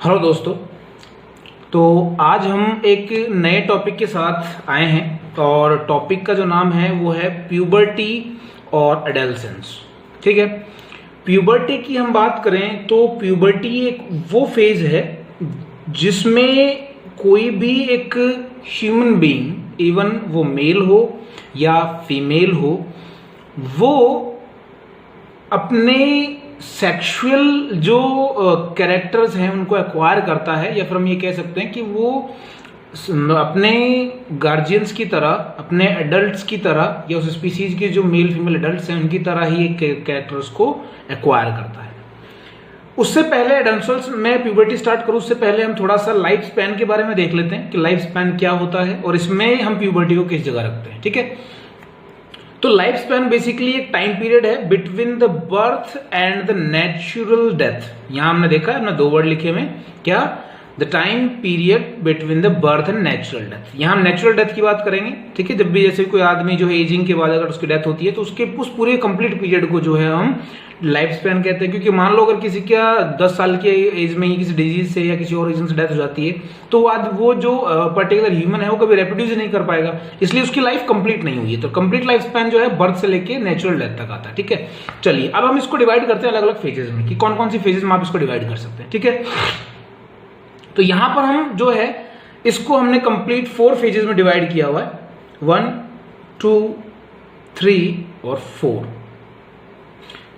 Hello दोस्तों। तो आज हम एक नए टॉपिक के साथ आए हैं और टॉपिक का जो नाम है वो है प्यूबर्टी और एडोलेसेंस। ठीक है, प्यूबर्टी की हम बात करें तो प्यूबर्टी एक वो फेज है जिसमें कोई भी एक ह्यूमन बीइंग, इवन वो मेल हो या फीमेल हो, वो अपने सेक्सुअल जो कैरेक्टर्स हैं उनको एक्वायर करता है, या फिर हम ये कह सकते हैं कि वो अपने गार्जियंस की तरह, अपने एडल्ट्स की तरह, या उस स्पीसीज के जो मेल फीमेल एडल्ट्स हैं उनकी तरह ही एक कैरेक्टर्स को एक्वायर करता है। उससे पहले एडोलेसेंस में प्यूबर्टी स्टार्ट करूं उससे पहले हम थोड़ा सा लाइफ स्पैन के बारे में देख लेते हैं कि लाइफ स्पैन क्या होता है और इसमें हम प्यूबर्टी को किस जगह रखते हैं। ठीक है, तो लाइफ स्पैन बेसिकली एक टाइम पीरियड है between the birth and the natural death. यहां हमने देखा है, हमने दो वर्ड लिखे हुए, क्या? The time period between the birth and natural death. यहां हम नेचुरल डेथ की बात करेंगे। ठीक है, जब भी जैसे कोई आदमी जो है एजिंग के बाद अगर उसकी डेथ होती है तो उसके उस पूरे कंप्लीट पीरियड को जो है हम लाइफ स्पैन कहते हैं। क्योंकि मान लो अगर किसी का 10 साल के एज में ही किसी डिजीज से या किसी और रीजन से डेथ हो जाती है तो वो जो पर्टिकुलर ह्यूमन है वो कभी रिप्रोड्यूस नहीं कर पाएगा, इसलिए उसकी लाइफ कंप्लीट नहीं हुई है। तो कंप्लीट लाइफ स्पैन जो है बर्थ से लेके नेचुरल डेथ तक आता है। ठीक है, चलिए अब हम इसको डिवाइड करते हैं अलग अलग फेजेस में कि कौन कौन सी फेजेस में आप इसको डिवाइड कर सकते हैं। ठीक है, तो यहां पर हम जो है इसको हमने कंप्लीट 4 फेजेस में डिवाइड किया हुआ है, 1, 2, 3 और 4।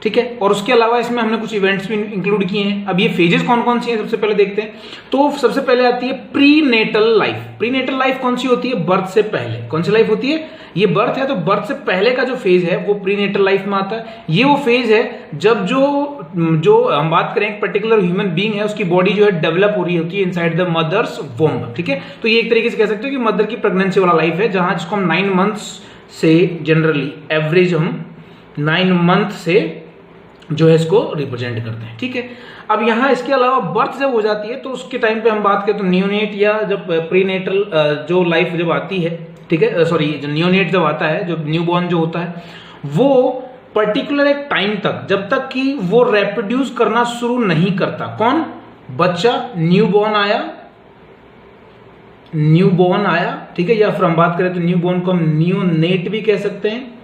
ठीक है, और उसके अलावा इसमें हमने कुछ इवेंट्स भी इंक्लूड किए हैं। अब ये फेजेस कौन कौन सी हैं सबसे पहले देखते हैं। तो सबसे पहले आती है प्रीनेटल लाइफ। प्रीनेटल लाइफ कौन सी होती है? बर्थ से पहले। कौन सी लाइफ होती है? ये बर्थ है तो बर्थ से पहले का जो फेज है वो प्रीनेटल लाइफ में आता है। ये वो फेज है जब जो हम बात करें एक पर्टिकुलर ह्यूमन बीइंग है उसकी बॉडी जो है डेवलप हो रही होती है इनसाइड द मदर्स वोम्ब। ठीक है, तो ये एक तरीके से कह सकते हो कि मदर की प्रेगनेंसी वाला लाइफ है, जहां जिसको हम 9 मंथ्स से जनरली एवरेज हम 9 मंथ से जो है इसको रिप्रेजेंट करते हैं। ठीक है, अब यहाँ इसके अलावा बर्थ जब हो जाती है तो उसके टाइम पे हम बात करें तो नियोनेट या जब प्रीनेटल जो लाइफ जब आती है, ठीक है, सॉरी, जो नियोनेट जब आता है, जो न्यूबॉर्न जो होता है, वो पर्टिकुलर एक टाइम तक, जब तक कि वो रिप्रोड्यूस करना शुरू नहीं करता। कौन? बच्चा, न्यूबॉर्न आया। ठीक है, या फिर हम बात करें तो न्यूबॉर्न को हम नियोनेट भी कह सकते हैं।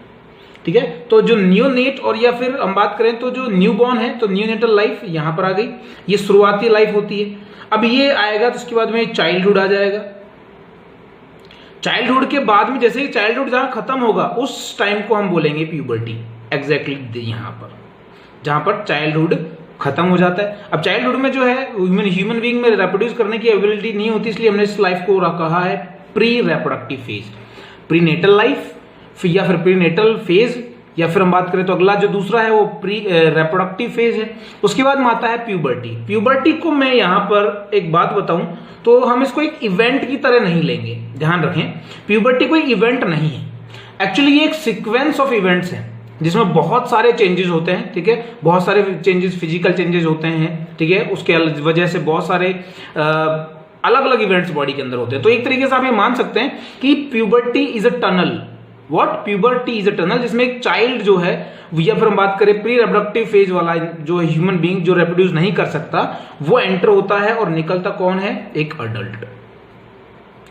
ठीक है, तो जो नियोनेट और या फिर हम बात करें तो जो न्यूबॉर्न है तो नियोनेटल लाइफ यहां पर आ गई, ये शुरुआती लाइफ होती है। अब ये आएगा तो उसके बाद में चाइल्डहुड आ जाएगा। चाइल्डहुड के बाद में जैसे ही चाइल्डहुड जहां खत्म होगा उस टाइम को हम बोलेंगे प्यूबर्टी। एग्जैक्टली यहां पर जहां पर चाइल्डहुड खत्म हो जाता है। अब चाइल्डहुड में जो है ह्यूमन बीइंग में रिप्रोड्यूस करने की एबिलिटी नहीं होती, इसलिए हमने इस लाइफ को कहा है pre reproductive phase, prenatal life या फिर प्रीनेटल फेज, या फिर हम बात करें तो अगला जो दूसरा है वो प्री रिप्रोडक्टिव फेज है। उसके बाद में आता है प्यूबर्टी। प्यूबर्टी को मैं यहां पर एक बात बताऊं तो हम इसको एक इवेंट की तरह नहीं लेंगे, ध्यान रखें, प्यूबर्टी कोई इवेंट नहीं है। एक्चुअली ये एक सीक्वेंस ऑफ इवेंट्स है जिसमें बहुत सारे चेंजेस होते हैं। ठीक है, बहुत सारे चेंजेस, फिजिकल चेंजेस होते हैं। ठीक है, उसके वजह से बहुत सारे अलग अलग इवेंट्स बॉडी के अंदर होते हैं। तो एक तरीके से आप ये मान सकते हैं कि puberty is a tunnel. What? Puberty is a tunnel, जिसमें एक चाइल्ड जो है, या फिर हम बात करें प्री रिप्रोडक्टिव फेज वाला जो ह्यूमन बीइंग जो रिप्रोड्यूस नहीं कर सकता, वो एंटर होता है और निकलता कौन है? एक अडल्ट।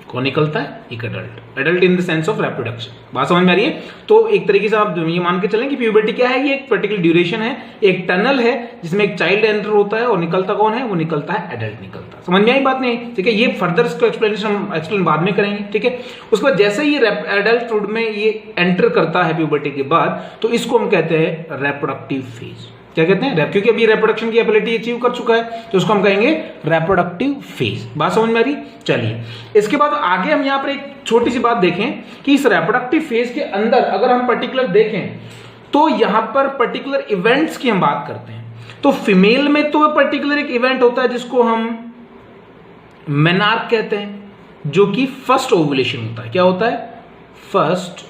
कौन निकलता है? एक adult. Adult in the sense of reproduction. बात समझ में आ रही है? तो एक तरीके से आप ये मान के चलें कि प्यूबर्टी क्या है? ये एक पर्टिकुलर ड्यूरेशन है, एक टनल है जिसमें एक चाइल्ड एंटर होता है और निकलता कौन है? वो निकलता है अडल्ट निकलता है। समझ में आई बात नहीं? ठीक है, ये फर्दर इसको एक्सप्लेन बाद में करेंगे। ठीक है, उसके बाद जैसे ही अडल्टहुड में ये एंटर करता है प्यूबर्टी के बाद, तो इसको हम कहते हैं रिप्रोडक्टिव फेज। क्या कहते हैं? क्योंकि अभी रिप्रोडक्शन की एबिलिटी अचीव कर चुका है तो उसको हम कहेंगे रिप्रोडक्टिव फेज। बात समझ में आ रही? चलिए, इसके बाद आगे हम यहां पर एक छोटी सी बात देखें कि इस रिप्रोडक्टिव फेज के अंदर अगर हम पर्टिकुलर देखें तो यहां पर पर्टिकुलर इवेंट्स की हम बात करते हैं। तो फीमेल में तो पर्टिकुलर एक इवेंट होता है जिसको हम मेनार्क कहते हैं, जो कि फर्स्ट ओव्यूलेशन होता है। क्या होता है? First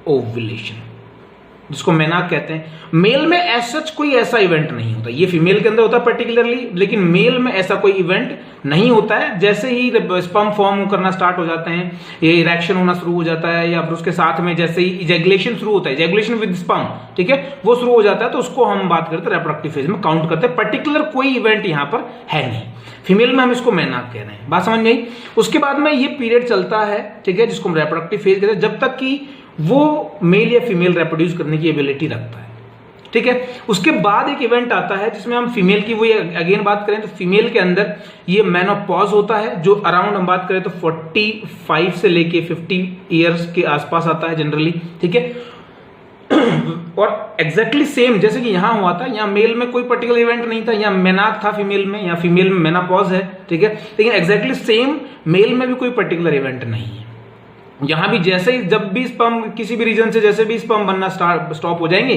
ovulation. जिसको मेनाक कहते हैं। मेल में एज सच कोई ऐसा इवेंट नहीं होता, ये फीमेल के अंदर होता है पर्टिकुलरली, लेकिन मेल में ऐसा कोई इवेंट नहीं होता है। जैसे ही स्पर्म फॉर्म करना स्टार्ट हो जाते हैं, ये इरेक्शन होना शुरू हो जाता है, या फिर उसके साथ में जैसे ही इजैगुलेशन शुरू होता है, इजैगुलेशन विद स्पर्म, ठीक है, वो शुरू हो जाता है, तो उसको हम बात करते हैं रिप्रोडक्टिव फेज में काउंट करते हैं। पर्टिकुलर कोई इवेंट यहाँ पर है नहीं, फीमेल में हम इसको मेनाक कह रहे हैं। बात समझ में आई? उसके बाद में ये पीरियड चलता है, ठीक है, जिसको हम रिप्रोडक्टिव फेज कहते हैं, जब तक कि वो मेल या फीमेल रिप्रोड्यूस करने की एबिलिटी रखता है, ठीक है। उसके बाद एक इवेंट आता है जिसमें हम फीमेल की वो अगेन बात करें तो फीमेल के अंदर ये मेनोपॉज होता है, जो अराउंड हम बात करें तो 45 से लेके 50 ईयर्स के आसपास आता है जनरली, ठीक है। और एग्जैक्टली सेम जैसे कि यहां हुआ था, यहां मेल में कोई पर्टिकुलर इवेंट नहीं था, यहां मेनाक था फीमेल में, या फीमेल में मेनोपॉज है, ठीक है, लेकिन एग्जैक्टली सेम मेल में भी कोई पर्टिकुलर इवेंट नहीं है। यहां भी जैसे ही जब भी स्पर्म किसी भी रीजन से जैसे भी स्पर्म बनना स्टॉप हो जाएंगे,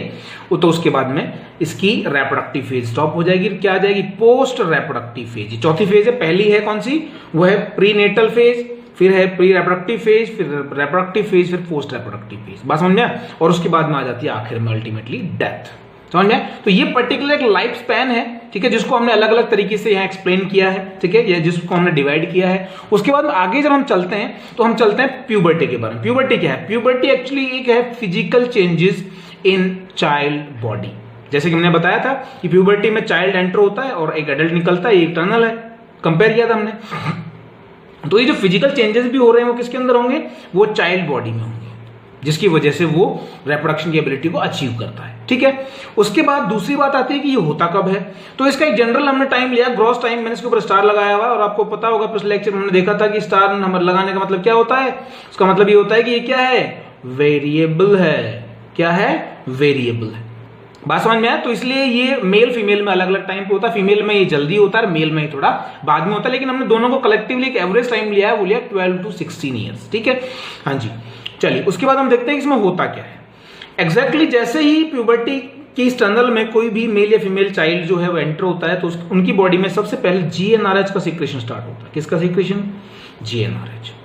तो उसके बाद में इसकी रिप्रोडक्टिव फेज स्टॉप हो जाएगी। क्या आ जाएगी? Post reproductive phase. चौथी फेज है, पहली है कौन सी? वो है प्रीनेटल फेज, फिर है प्री रिप्रोडक्टिव फेज, फिर रिप्रोडक्टिव फेज, फिर पोस्ट रिप्रोडक्टिव फेज। बात समझ में? और उसके बाद में आ जाती है आखिर में अल्टीमेटली डेथ। समझ में? तो ये पर्टिकुलर एक लाइफ स्पैन है, ठीक है, जिसको हमने अलग अलग तरीके से यहाँ एक्सप्लेन किया है, ठीक है, या जिसको हमने डिवाइड किया है। उसके बाद आगे जब हम चलते हैं तो हम चलते हैं प्यूबर्टी के बारे में। प्यूबर्टी क्या है? प्यूबर्टी एक्चुअली एक है physical changes in child body. जैसे कि मैंने बताया था कि प्यूबर्टी में चाइल्ड एंटर होता है और एक एडल्ट निकलता है, ये इटर्नल है, कंपेयर किया था हमने। तो ये जो फिजिकल चेंजेस भी हो रहे हैं वो किसके अंदर होंगे? वो चाइल्ड बॉडी में होंगे, जिसकी वजह से वो रिप्रोडक्शन की एबिलिटी को अचीव करता है, ठीक है। उसके बाद दूसरी बात आती है कि ये होता कब है। तो इसका एक जनरल हमने टाइम लिया, ग्रॉस टाइम, मैंने इसके ऊपर स्टार लगाया हुआ, और आपको पता होगा पिछले लेक्चर में हमने देखा था कि स्टार नंबर लगाने का मतलब क्या होता है। उसका मतलब ये होता है कि ये क्या है? वेरिएबल है। क्या है? वेरिएबल है। बात समझ में आया? तो इसलिए ये मेल फीमेल में अलग अलग टाइम पे होता है, फीमेल में ये जल्दी होता है, मेल में ये थोड़ा बाद में होता है, लेकिन हमने दोनों को कलेक्टिवली एक एवरेज टाइम लिया है, वो लिया 12 to 16 ईयर्स, ठीक है। हाँ जी, चलिए उसके बाद हम देखते हैं कि इसमें होता क्या है। एग्जैक्टली जैसे ही प्यूबर्टी की स्टर्नल में कोई भी मेल या फीमेल चाइल्ड जो है वो एंटर होता है, तो उनकी बॉडी में सबसे पहले GnRH का सीक्रेशन स्टार्ट होता है। किसका सीक्रेशन? GnRH।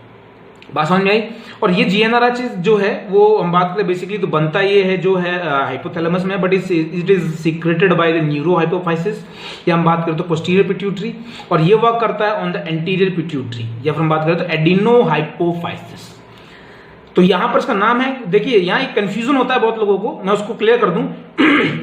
बात समझ में आई? और ये GnRH जो है वो हम बात करें बेसिकली तो बनता ये है जो है हाइपोथैलेमस में, but it is secreted by the neurohypophysis, या हम बात करें तो पोस्टीरियर पिट्यूटरी, और ये वर्क करता है ऑन द एंटीरियर पिट्यूटरी, या फिर हम बात करें तो एडिनोहाइपोफाइसिस। तो यहां पर इसका नाम है, देखिए यहां एक कंफ्यूजन होता है बहुत लोगों को, मैं उसको क्लियर कर दूं।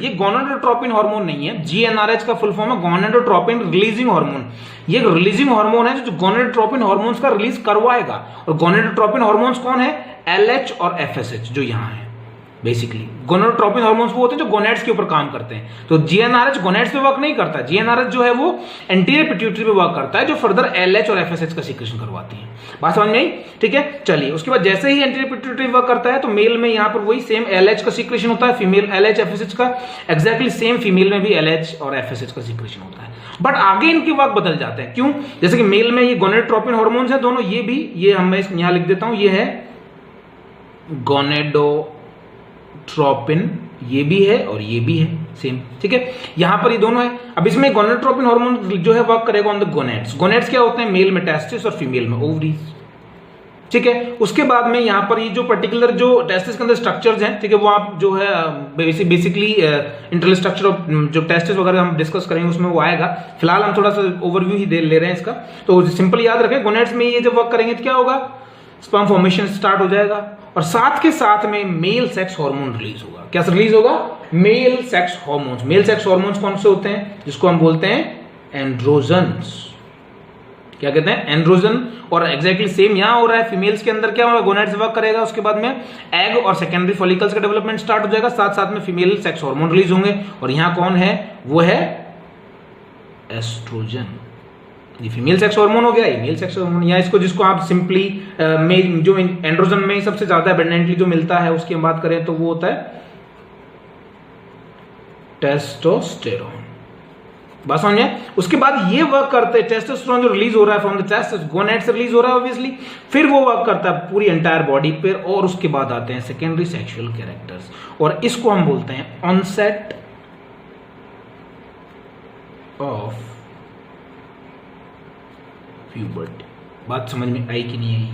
ये गोनाडोट्रोपिन हार्मोन नहीं है, GnRH का फुल फॉर्म है गोनाडोट्रोपिन रिलीजिंग हार्मोन। ये रिलीजिंग हार्मोन है जो गोनाडोट्रोपिन हार्मोन्स का रिलीज करवाएगा। और गोनाडोट्रोपिन हार्मोन्स कौन है? LH और FSH जो यहां है। बेसिकली गोनाडोट्रोपिन हार्मोन्स वो होते हैं जो गोनेड्स के ऊपर काम करते हैं। तो GnRH गोनेड्स पे वर्क नहीं करता, GnRH जो है वो एंटीरियर पिट्यूटरी पे वर्क करता है, जो फर्दर LH और FSH का सीक्रेशन करवाती है। बात समझ में आई? ठीक है, चलिए उसके बाद जैसे ही एंटीरियर पिट्यूटरी वर्क करता है तो मेल में यहाँ पर वही सेम LH का सीक्रेशन होता है, फीमेल LH FSH का, एग्जैक्टली सेम फीमेल में भी LH और FSH का सीक्रेशन होता है। बट आगे इनके वर्क बदल जाते हैं। क्यों? जैसे कि मेल में ये गोनाडोट्रोपिन हार्मोन्स है दोनों, ये भी, ये हम मैं यहां लिख देता हूं, ये है गोनेडोट्रोपिन, ये भी है और ये भी है सेम, ठीक है, यहां पर ये दोनों है। अब इसमें गोनाडोट्रोपिन हार्मोन जो है वर्क करेगा ऑन द गोनेड्स। गोनेड्स क्या होते हैं? मेल में टेस्टिस और फीमेल में ओवरीज, ठीक है। उसके बाद में यहां पर ये जो पर्टिकुलर जो टेस्टिस के अंदर स्ट्रक्चर्स हैं, ठीक है, वो आप जो है बेसिकली इंटरनल स्ट्रक्चर ऑफ जो टेस्टिस वगैरह हम डिस्कस करेंगे उसमें वो आएगा। फिलहाल हम थोड़ा सा ओवरव्यू ही ले रहे हैं इसका। तो सिंपल याद रखें, गोनेड्स में ये जब वर्क करेंगे तो क्या होगा? स्पर्म फॉर्मेशन स्टार्ट हो जाएगा, और साथ के साथ में मेल सेक्स हार्मोन रिलीज होगा। क्या रिलीज होगा? Male sex hormones. Male sex hormones कौन से होते हैं? जिसको हम बोलते हैं एंड्रोजन्स। क्या कहते हैं? एंड्रोजन। और एग्जैक्टली सेम यहां हो रहा है, फीमेल्स के अंदर क्या होगा? गोनेड्स वर्क करेगा, उसके बाद में एग और सेकेंडरी फॉलिकल्स का डेवलपमेंट स्टार्ट हो जाएगा, साथ साथ में फीमेल सेक्स हार्मोन रिलीज होंगे। और यहां कौन है? वो है एस्ट्रोजन। ये फीमेल सेक्स हार्मोन हो गया, ये मेल सेक्स हार्मोन। या इसको जिसको आप सिंपली जो एंड्रोजन में सबसे ज्यादा एबंडेंटली जो मिलता है उसकी हम बात करें तो वो होता है टेस्टोस्टेरोन। बात समझ में? उसके बाद ये वर्क करते हैं, टेस्टोस्टेरोन जो रिलीज हो रहा है फ्रॉम द टेस्टिस, गोनेड से रिलीज हो रहा है ऑब्वियसली, फिर वो वर्क करता है पूरी एंटायर बॉडी पे, और उसके बाद आते हैं सेकेंडरी सेक्सुअल कैरेक्टर्स, और इसको हम बोलते हैं ऑनसेट ऑफ प्यूबर्टी। बात समझ में आई कि नहीं आई?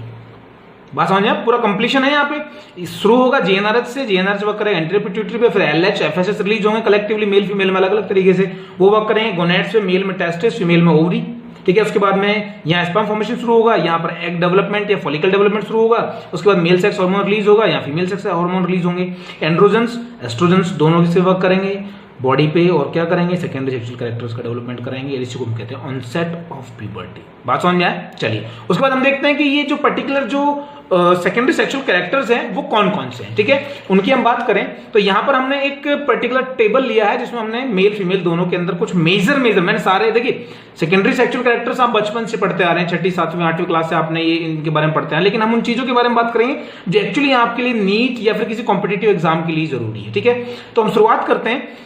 बात समझ में, पूरा कंप्लीशन है यहाँ पे। शुरू होगा जेएनआरएच से, जेएनआरएच वर्क करेगा एंटीरियर पिट्यूटरी पे, फिर एलएच एफएसएच रिलीज होंगे कलेक्टिवली मेल फीमेल में अलग अलग तरीके से, वो वर्क करेंगे गोनेड्स पे, मेल में टेस्टिस, फीमेल में ओवरी, ठीक है। उसके बाद में यहाँ स्पर्म फॉर्मेशन शुरू होगा, यहाँ पर एग डेवलपमेंट या फॉलिकल डेवलपमेंट शुरू होगा, उसके बाद मेल सेक्स हार्मोन रिलीज होगा या फीमेल सेक्स हार्मोन रिलीज होंगे, एंड्रोजन्स एस्ट्रोजन्स दोनों से वर्क करेंगे बॉडी पे, और क्या करेंगे सेकेंडरी सेक्सुअल कैरेक्टर्स का डेवलपमेंट करेंगे, इसी को हम कहते हैं ऑनसेट ऑफ प्यूबर्टी। बात समझ में आए? चलिए उसके बाद हम देखते हैं कि ये जो पर्टिकुलर जो सेकेंडरी सेक्सुअल कैरेक्टर्स हैं वो कौन कौन से हैं, ठीक है, उनकी हम बात करें तो यहाँ पर हमने एक पर्टिकुलर टेबल लिया है जिसमें हमने मेल फीमेल दोनों के अंदर कुछ मेजर मैंने सारे, देखिए सेकेंडरी सेक्सुअल कैरेक्टर्स आप बचपन से पढ़ते आ रहे हैं, 6ठी 7वीं 8वीं क्लास से आपने ये इनके बारे में पढ़ते हैं, लेकिन हम उन चीजों के बारे में बात करेंगे जो एक्चुअली आपके लिए नीट या फिर किसी कॉम्पिटेटिव एग्जाम के लिए जरूरी है, ठीक है। तो हम शुरुआत करते हैं।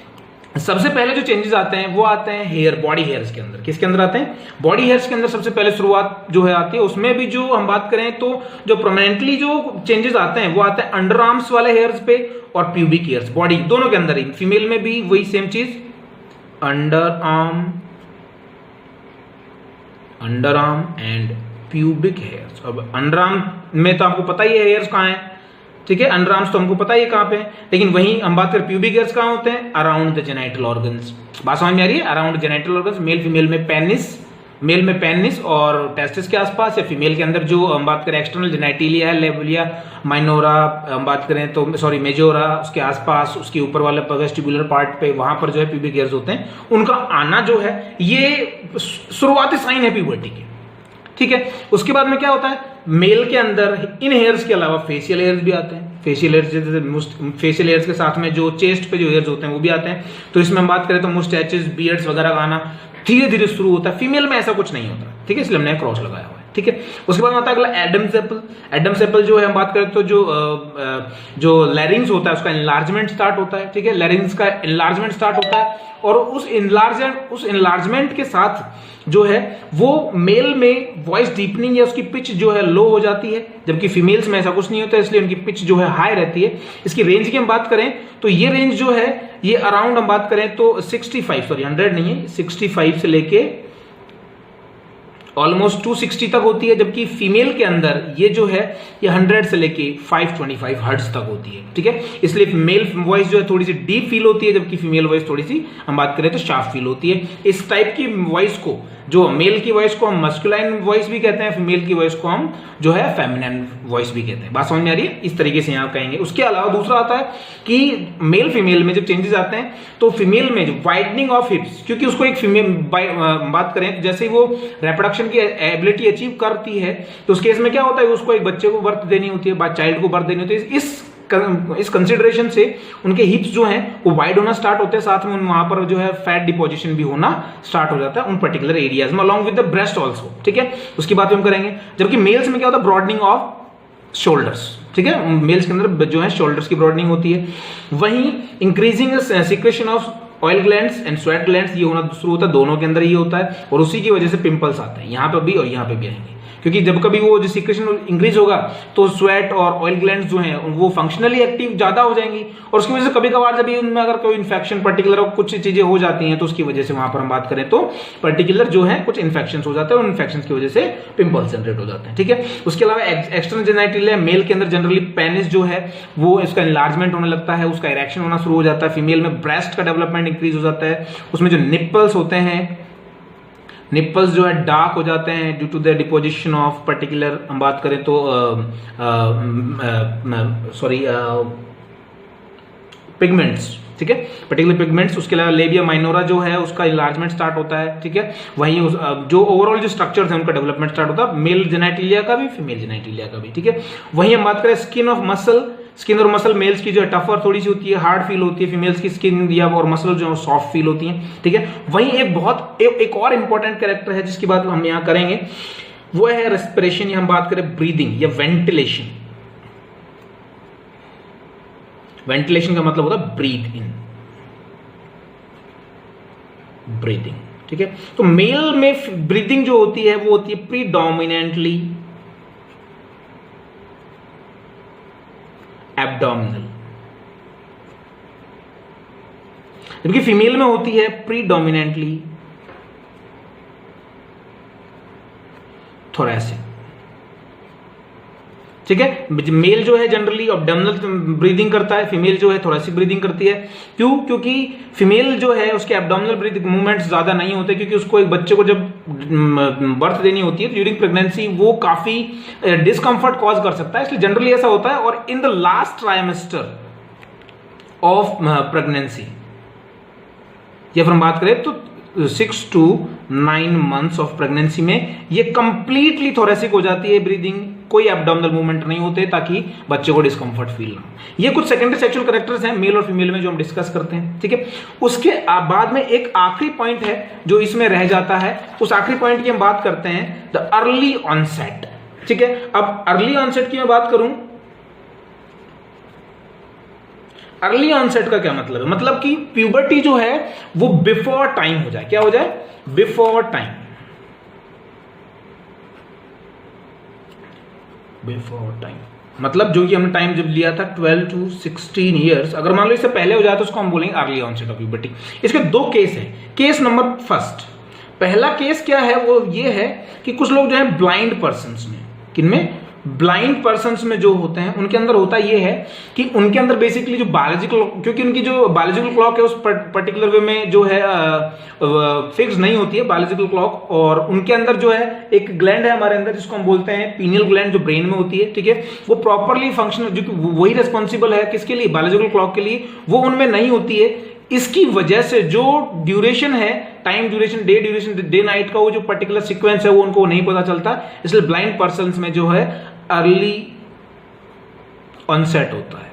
सबसे पहले जो चेंजेस आते हैं वो आते हैं हेयर, बॉडी हेयर्स के अंदर। किसके अंदर आते हैं? बॉडी हेयर्स के अंदर सबसे पहले शुरुआत जो है आती है। उसमें भी जो हम बात करें तो जो प्रोमिनेंटली जो चेंजेस आते हैं वो आते हैं अंडर आर्म्स वाले हेयर्स पे और प्यूबिक हेयर्स, बॉडी दोनों के अंदर ही। फीमेल में भी वही सेम चीज, under arm and pubic hairs. अब अंडर आर्म में तो आपको पता ही है हेयर्स कहाँ है, ठीक है, अंडर आर्म्स तो हमको पता ही है कहां पे है, लेकिन वहीं हम बात करें प्यूबिक हेयर्स कहां होते हैं? Around the genital organs. बात समझ में आ रही है? Around genital organs, male female में पेनिस, मेल में पेनिस और टेस्टिस के आसपास, या फीमेल के अंदर जो हम बात करें एक्सटर्नल जेनिटलिया है, लेबिया माइनोरा हम बात करें तो सॉरी मेजोरा, उसके आसपास उसके ऊपर वाले वेस्टिबुलर पार्ट पे वहां पर जो है प्यूबिक हेयर्स होते हैं। उनका आना जो है ये शुरुआती साइन है प्यूबर्टी के, ठीक है। उसके बाद में क्या होता है? मेल के अंदर इन हेयर्स के अलावा फेशियल हेयर्स भी आते हैं। फेशियल हेयर्स जैसे फेशियल हेयर्स के साथ में जो चेस्ट पे जो हेयर्स होते हैं वो भी आते हैं। तो इसमें हम बात करें तो मुस्टैचेस, बियर्ड्स वगैरह का आना धीरे धीरे शुरू होता है। फीमेल में ऐसा कुछ नहीं होता, ठीक है, इसलिए हमने क्रॉस लगाया हुआ है, ठीक है। उसके बाद आता है अगला एडम्स एप्पल। एडम्स एप्पल जो है हम बात करें तो जो लैरिंग्स होता है उसका इनलार्जमेंट स्टार्ट होता है, ठीक है, लैरिंग्स का इनलार्जमेंट स्टार्ट होता है और उस इनलार्जमेंट के साथ जो है वो मेल में वॉइस डीपनिंग या उसकी पिच जो है लो हो जाती है, जबकि फीमेल्स में ऐसा कुछ नहीं होता, इसलिए उनकी पिच जो है हाई रहती है। इसकी रेंज की हम बात करें तो ये रेंज जो है ये अराउंड हम बात करें तो 100 नहीं है, 65 से लेके ऑलमोस्ट 260 तक होती है, जबकि फीमेल के अंदर ये जो है ये 100 से लेके 525 हर्ट्ज तक होती है, ठीक है। इसलिए मेल वॉइस जो है थोड़ी सी डीप फील होती है, जबकि फीमेल वॉइस थोड़ी सी हम बात करें तो शार्प फील होती है। इस टाइप की वॉइस को, जो मेल की वॉइस को हम मस्कुलाइन वॉइस भी कहते हैं, फीमेल की वॉइस को हम जो है फेमिनिन वॉइस भी कहते हैं। बात समझ में आ रही है? इस तरीके से यहाँ कहेंगे। उसके अलावा दूसरा आता है कि मेल फीमेल में जब चेंजेस आते हैं तो फीमेल में जो वाइडनिंग ऑफ हिप्स, क्योंकि उसको एक फीमेल बात करें जैसे वो रिप्रोडक्शन की एबिलिटी अचीव करती है तो उस केस में क्या होता है, उसको एक बच्चे को बर्थ देनी होती है, चाइल्ड को बर्थ देनी होती है। इस कंसिडरेशन से उनके हिप्स जो हैं वो वाइड होना स्टार्ट होते हैं, साथ में वहां पर जो है फैट डिपोजिशन भी होना स्टार्ट हो जाता है उन पर्टिकुलर एरियाज में, along with the breast also, ठीक है। उसकी बात हम करेंगे। जबकि मेल्स में क्या होता है? ब्रॉडनिंग ऑफ शोल्डर्स, ठीक है, मेल्स के अंदर जो है शोल्डर्स की ब्रॉडनिंग होती है। वहीं increasing secretion of oil glands and sweat glands ये होना शुरू होता है, दोनों के अंदर ये होता है, और उसी की वजह से पिंपल्स आते हैं यहाँ पे भी और यहाँ पे भी आएंगे, क्योंकि जब कभी वो जो सिक्रेशन इंक्रीज होगा तो स्वेट और ऑयल ग्लैंड्स जो हैं वो फंक्शनली एक्टिव ज्यादा हो जाएंगी, और उसकी वजह से कभी कभार जब उनमें अगर कोई इन्फेक्शन पर्टिकुलर कुछ चीजें हो जाती हैं तो उसकी वजह से वहां पर हम बात करें तो पर्टिकुलर जो है कुछ इन्फेक्शन हो जाते हैं, और इन्फेक्शन की वजह से पिंपल्स जनरेट हो जाते हैं, ठीक है। उसके अलावा एक्सटर्नल जेनिटलिया, मेल के अंदर जनरली पेनिस जो है वो इसका इनलार्जमेंट होने लगता है, उसका इरेक्शन होना शुरू हो जाता है। फीमेल में ब्रेस्ट का डेवलपमेंट इंक्रीज हो जाता है, उसमें जो निप्पल्स होते हैं, निप्पल्स जो है डार्क हो जाते हैं due to the deposition of particular हम बात करें तो पिगमेंट्स, ठीक है, पर्टिकुलर पिगमेंट्स। उसके अलावा लेबिया माइनोरा जो है उसका इलार्जमेंट स्टार्ट होता है, ठीक है। वहीं जो ओवरऑल जो स्ट्रक्चर्स हैं उनका डेवलपमेंट स्टार्ट होता है, मेल जेनिटलिया का भी फीमेल जेनिटलिया का भी, ठीक है। वहीं हम बात करें स्किन ऑफ मसल, स्किन और मसल मेल्स की जो है टफर थोड़ी सी होती है, हार्ड फील होती है, फीमेल्स की स्किन या और मसल जो है सॉफ्ट फील होती है, ठीक है। वहीं एक और इंपॉर्टेंट कैरेक्टर है जिसकी बात हम यहाँ करेंगे, वो है रेस्पिरेशन, या हम बात करें ब्रीदिंग या वेंटिलेशन। वेंटिलेशन का मतलब होता है ब्रीथ इन, ब्रीदिंग, ठीक है। तो मेल में ब्रीदिंग जो होती है वो होती है प्रीडोमिनेंटली एब्डोमिनल, जबकि फीमेल में होती है प्रीडोमिनेंटली थोरैसिक, ठीक है। मेल जो है जनरली एब्डोमिनल ब्रीदिंग करता है, फीमेल जो है थोरेसिक ब्रीदिंग करती है। क्यों? क्योंकि फीमेल जो है उसके एब्डोमिनल ब्रीदिंग मूवमेंट्स ज्यादा नहीं होते, क्योंकि उसको एक बच्चे को जब बर्थ देनी होती है ड्यूरिंग प्रेगनेंसी वो काफी डिस्कंफर्ट कॉज कर सकता है, इसलिए जनरली ऐसा होता है। और in the last trimester of pregnancy या फिर हम बात करें तो 6 to 9 मंथ्स ऑफ प्रेगनेंसी में ये कंप्लीटली थोरेसिक हो जाती है ब्रीदिंग, कोई एब्डोमिनल मूवमेंट नहीं होते ताकि बच्चे को डिस्कंफर्ट फील ना हो। ये कुछ सेकेंडरी सेक्सुअल कैरेक्टर्स हैं मेल और फीमेल में जो हम डिस्कस करते हैं, ठीक है। उसके बाद में एक आखिरी पॉइंट है जो इसमें रह जाता है, उस आखिरी पॉइंट की हम बात करते हैं द अर्ली ऑनसेट, ठीक है। अब अर्ली ऑनसेट की मैं बात करूं, अर्ली ऑनसेट का क्या मतलब है? मतलब कि प्यूबर्टी जो है वो बिफोर टाइम हो जाए। क्या हो जाए? बिफोर टाइम, बिफोर टाइम मतलब जो कि हमने टाइम जब लिया था 12 to 16 ईयर्स, अगर मान लो इससे पहले हो जाए तो उसको हम बोलेंगे अर्ली ऑनसेट ऑफ प्यूबर्टी। इसके दो केस हैं। केस नंबर फर्स्ट, पहला केस क्या है वो ये है कि कुछ लोग जो है ब्लाइंड पर्सन्स में, किनमें? ब्लाइंड पर्सन्स में जो होते हैं उनके अंदर होता ये है कि उनके अंदर बेसिकली जो बायोलॉजिकल, क्योंकि उनकी जो बायोलॉजिकल क्लॉक है उस पर्टिकुलर वे में जो है फिक्स नहीं होती है बायोलॉजिकल क्लॉक, और उनके अंदर जो है एक ग्लैंड है हमारे अंदर जिसको हम बोलते हैं पीनियल ग्लैंड, जो ब्रेन में होती है, ठीक है। वो प्रॉपरली फंक्शनल, जो कि वही रिस्पॉन्सिबल है किसके लिए? बायोलॉजिकल क्लॉक के लिए, वो उनमें नहीं होती है। इसकी वजह से जो ड्यूरेशन है, time duration, day duration, day night का वो जो पर्टिकुलर सीक्वेंस है वो उनको नहीं पता चलता, इसलिए ब्लाइंड पर्सन्स में जो है अर्ली ऑनसेट होता है।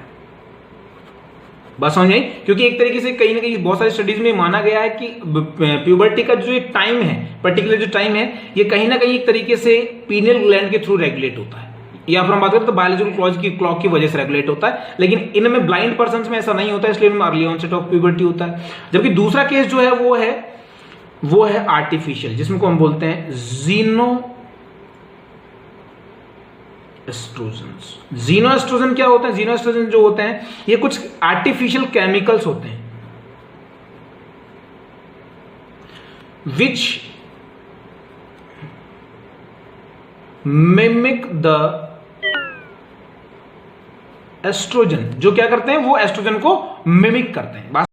बस समझ आई? क्योंकि एक तरीके से कहीं ना कहीं बहुत सारी स्टडीज में माना गया है कि प्यूबर्टी का जो टाइम है, पर्टिकुलर जो टाइम है, ये कहीं ना कहीं एक तरीके से पीनियल ग्लैंड के थ्रू रेगुलेट होता है, या फिर हम बात करें तो बायोलॉजिकल क्लॉक की वजह से रेगुलेट होता है। लेकिन इनमें ब्लाइंड पर्सन्स में ऐसा नहीं होता, इसलिए इनमें अर्ली ऑनसेट ऑफ प्यूबर्टी होता है। जबकि दूसरा केस जो है वो है आर्टिफिशियल, जिसमें को हम बोलते हैं जीनो एस्ट्रोजन। जीनो एस्ट्रोजन क्या होता है? जीनो एस्ट्रोजन जो होते हैं ये कुछ आर्टिफिशियल केमिकल्स होते हैं विच मिमिक द एस्ट्रोजन, जो क्या करते हैं? वो एस्ट्रोजन को मिमिक करते हैं।